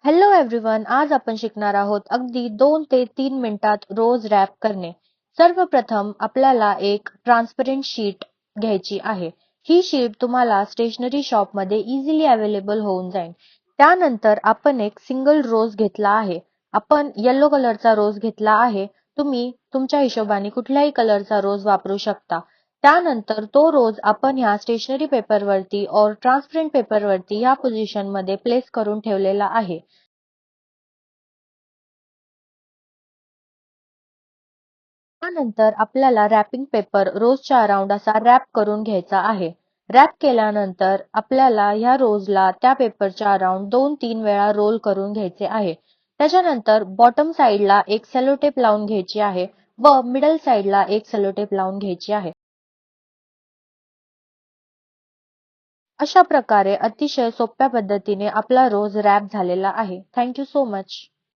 Hello everyone, आज आपण शिकणार आहोत अगदी 2 ते 3 मिनिटात रोज रॅप करणे. सर्वप्रथम आपल्याला एक ट्रान्सपरंट शीट घ्यायची आहे. ही शीट तुम्हाला स्टेशनरी शॉपमध्ये इझिली अवेलेबल होऊन जाईल. त्यानंतर आपण एक सिंगल रोज घेतला आहे. आपण येलो कलरचा रोज घेतला आहे. तुम्ही तुमच्या हिशोबाने कुठल्याही कलरचा रोज वापरू शकता. त्यानंतर तो रोज आपण ह्या स्टेशनरी पेपरवरती और ट्रान्सपरंट पेपरवरती ह्या पोझिशनमध्ये प्लेस करून ठेवलेला आहे. त्यानंतर आपल्याला रॅपिंग पेपर रोजच्या अराउंड असा रॅप करून घ्यायचा आहे. रॅप केल्यानंतर आपल्याला ह्या रोजला त्या पेपरच्या अराउंड 2-3 वेळा रोल करून घ्यायचे आहे. त्याच्यानंतर बॉटम साइडला एक सेलो टेप लावून घ्यायची आहे व मिडल साइडला एक सेलो टेप लावून घ्यायची आहे. अशा प्रकारे अतिशय सोप्या पद्धतीने आपला रोज रॅप झालेला आहे. Thank you so much.